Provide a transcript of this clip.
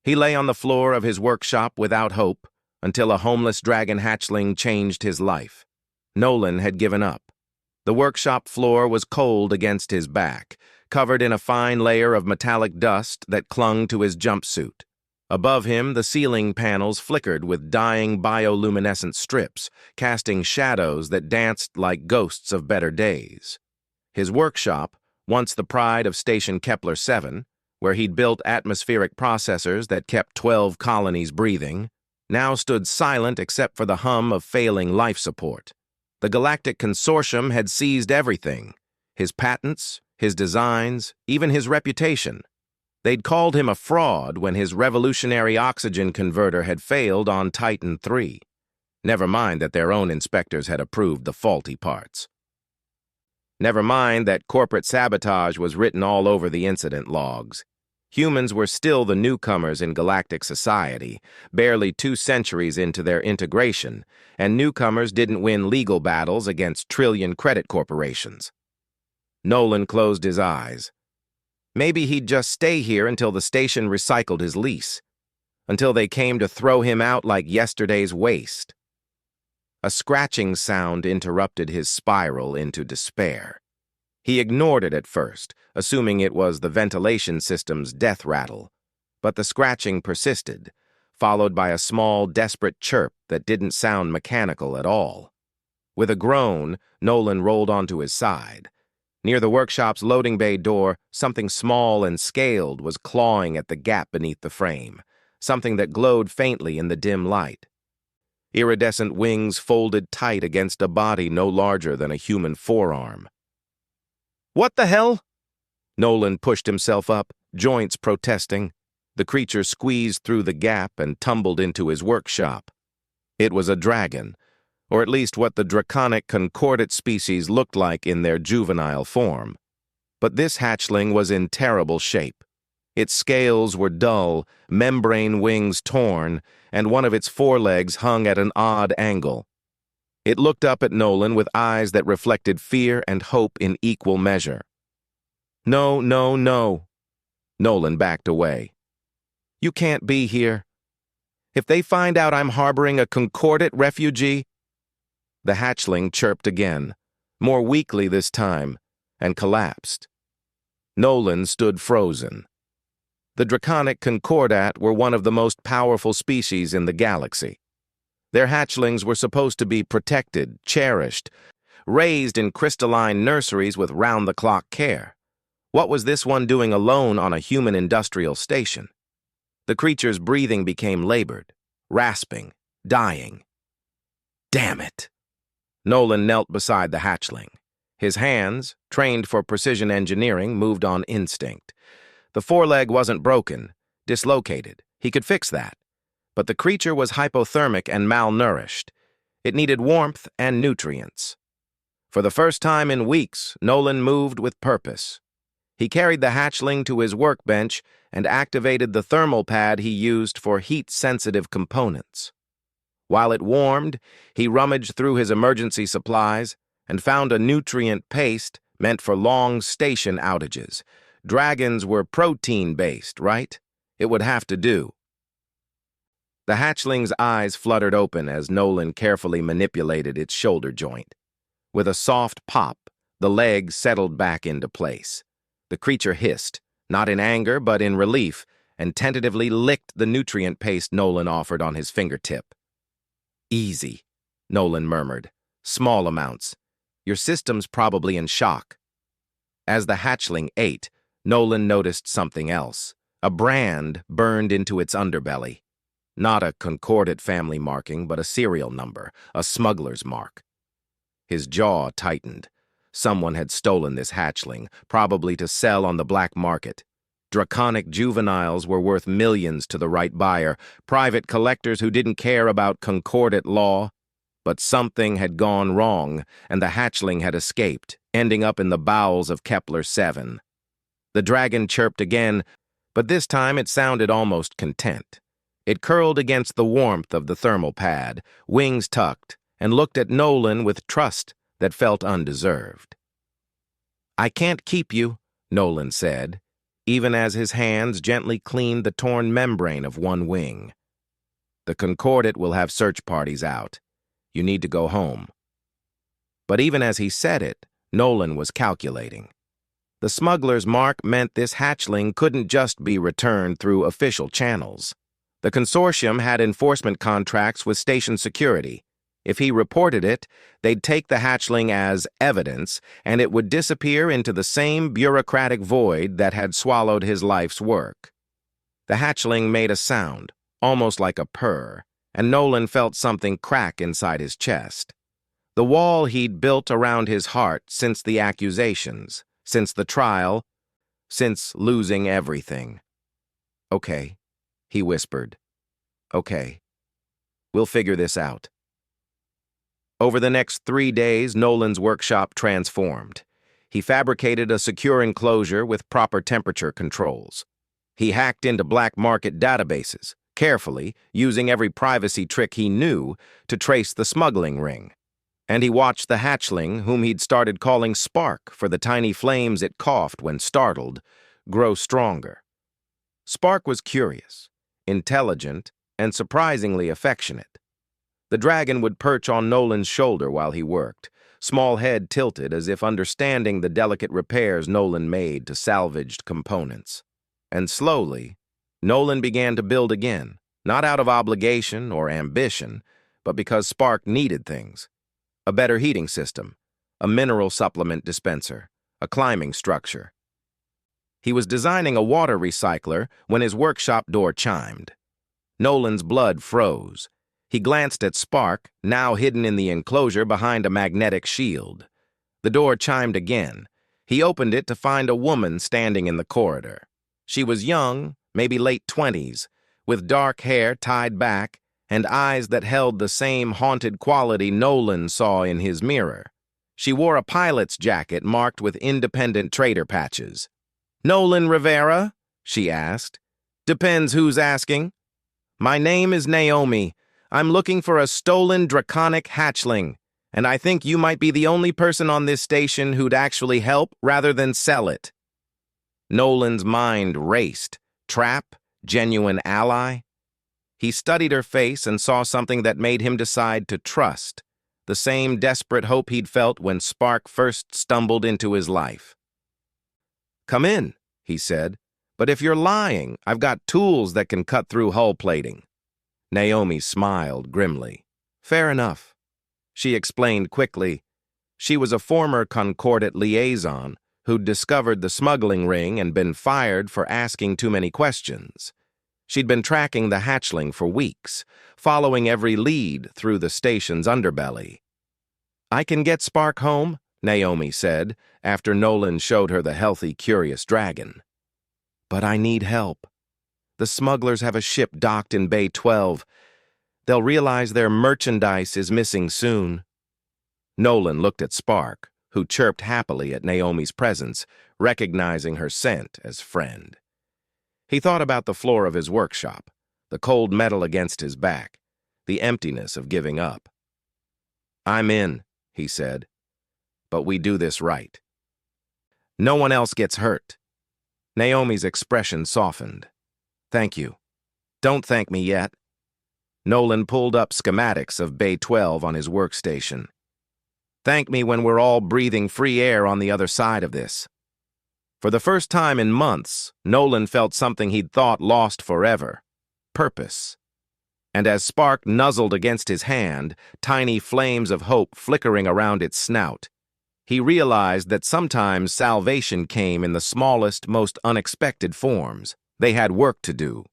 He lay on the floor of his workshop without hope until a homeless dragon hatchling changed his life. Nolan had given up. The workshop floor was cold against his back, covered in a fine layer of metallic dust that clung to his jumpsuit. Above him, the ceiling panels flickered with dying bioluminescent strips, casting shadows that danced like ghosts of better days. His workshop, once the pride of Station Kepler 7, where he'd built atmospheric processors that kept 12 colonies breathing, now stood silent except for the hum of failing life support. The Galactic Consortium had seized everything: his patents, his designs, even his reputation. They'd called him a fraud when his revolutionary oxygen converter had failed on Titan III. Never mind that their own inspectors had approved the faulty parts. Never mind that corporate sabotage was written all over the incident logs. Humans were still the newcomers in galactic society, barely 2 centuries into their integration, and newcomers didn't win legal battles against trillion credit corporations. Nolan closed his eyes. Maybe he'd just stay here until the station recycled his lease, until they came to throw him out like yesterday's waste. A scratching sound interrupted his spiral into despair. He ignored it at first, assuming it was the ventilation system's death rattle. But the scratching persisted, followed by a small, desperate chirp that didn't sound mechanical at all. With a groan, Nolan rolled onto his side. Near the workshop's loading bay door, something small and scaled was clawing at the gap beneath the frame, something that glowed faintly in the dim light. Iridescent wings folded tight against a body no larger than a human forearm. "What the hell?" Nolan pushed himself up, joints protesting. The creature squeezed through the gap and tumbled into his workshop. It was a dragon, or at least what the draconic concordate species looked like in their juvenile form. But this hatchling was in terrible shape. Its scales were dull, membrane wings torn, and one of its forelegs hung at an odd angle. It looked up at Nolan with eyes that reflected fear and hope in equal measure. "No, no, no." Nolan backed away. "You can't be here. If they find out I'm harboring a concordate refugee—" The hatchling chirped again, more weakly this time, and collapsed. Nolan stood frozen. The draconic concordat were one of the most powerful species in the galaxy. Their hatchlings were supposed to be protected, cherished, raised in crystalline nurseries with round-the-clock care. What was this one doing alone on a human industrial station? The creature's breathing became labored, rasping, dying. Damn it! Nolan knelt beside the hatchling. His hands, trained for precision engineering, moved on instinct. The foreleg wasn't broken, dislocated. He could fix that. But the creature was hypothermic and malnourished. It needed warmth and nutrients. For the first time in weeks, Nolan moved with purpose. He carried the hatchling to his workbench and activated the thermal pad he used for heat-sensitive components. While it warmed, he rummaged through his emergency supplies and found a nutrient paste meant for long station outages. Dragons were protein-based, right? It would have to do. The hatchling's eyes fluttered open as Nolan carefully manipulated its shoulder joint. With a soft pop, the leg settled back into place. The creature hissed, not in anger but in relief, and tentatively licked the nutrient paste Nolan offered on his fingertip. "Easy," Nolan murmured. "Small amounts. Your system's probably in shock." As the hatchling ate, Nolan noticed something else. A brand burned into its underbelly. Not a concordate family marking, but a serial number, a smuggler's mark. His jaw tightened. Someone had stolen this hatchling, probably to sell on the black market. Draconic juveniles were worth millions to the right buyer, private collectors who didn't care about concordate law. But something had gone wrong, and the hatchling had escaped, ending up in the bowels of Kepler 7. The dragon chirped again, but this time it sounded almost content. It curled against the warmth of the thermal pad, wings tucked, and looked at Nolan with trust that felt undeserved. "I can't keep you," Nolan said. even as his hands gently cleaned the torn membrane of one wing. "The Concordat will have search parties out. You need to go home." But even as he said it, Nolan was calculating. The smuggler's mark meant this hatchling couldn't just be returned through official channels. The consortium had enforcement contracts with station security. If he reported it, they'd take the hatchling as evidence, and it would disappear into the same bureaucratic void that had swallowed his life's work. The hatchling made a sound, almost like a purr, and Nolan felt something crack inside his chest. The wall he'd built around his heart since the accusations, since the trial, since losing everything. "Okay," he whispered. "Okay. We'll figure this out." Over the next 3 days, Nolan's workshop transformed. He fabricated a secure enclosure with proper temperature controls. He hacked into black market databases, carefully, using every privacy trick he knew to trace the smuggling ring. And he watched the hatchling, whom he'd started calling Spark for the tiny flames it coughed when startled, grow stronger. Spark was curious, intelligent, and surprisingly affectionate. The dragon would perch on Nolan's shoulder while he worked, small head tilted as if understanding the delicate repairs Nolan made to salvaged components. And slowly, Nolan began to build again, not out of obligation or ambition, but because Spark needed things. A better heating system, a mineral supplement dispenser, a climbing structure. He was designing a water recycler when his workshop door chimed. Nolan's blood froze. He glanced at Spark, now hidden in the enclosure behind a magnetic shield. The door chimed again. He opened it to find a woman standing in the corridor. She was young, maybe late 20s, with dark hair tied back and eyes that held the same haunted quality Nolan saw in his mirror. She wore a pilot's jacket marked with independent trader patches. "Nolan Rivera?" she asked. "Depends who's asking." "My name is Naomi. I'm looking for a stolen draconic hatchling, and I think you might be the only person on this station who'd actually help rather than sell it." Nolan's mind raced. Trap? Genuine ally? He studied her face and saw something that made him decide to trust, the same desperate hope he'd felt when Spark first stumbled into his life. "Come in," he said, "but if you're lying, I've got tools that can cut through hull plating." Naomi smiled grimly. "Fair enough." She explained quickly. She was a former Concordat liaison who'd discovered the smuggling ring and been fired for asking too many questions. She'd been tracking the hatchling for weeks, following every lead through the station's underbelly. "I can get Spark home," Naomi said, after Nolan showed her the healthy, curious dragon. "But I need help. The smugglers have a ship docked in Bay 12. They'll realize their merchandise is missing soon." Nolan looked at Spark, who chirped happily at Naomi's presence, recognizing her scent as friend. He thought about the floor of his workshop, the cold metal against his back, the emptiness of giving up. "I'm in," he said, "but we do this right. No one else gets hurt." Naomi's expression softened. "Thank you. Don't thank me yet." Nolan pulled up schematics of Bay 12 on his workstation. "Thank me when we're all breathing free air on the other side of this." For the first time in months, Nolan felt something he'd thought lost forever: purpose. And as Spark nuzzled against his hand, tiny flames of hope flickering around its snout, he realized that sometimes salvation came in the smallest, most unexpected forms. They had work to do,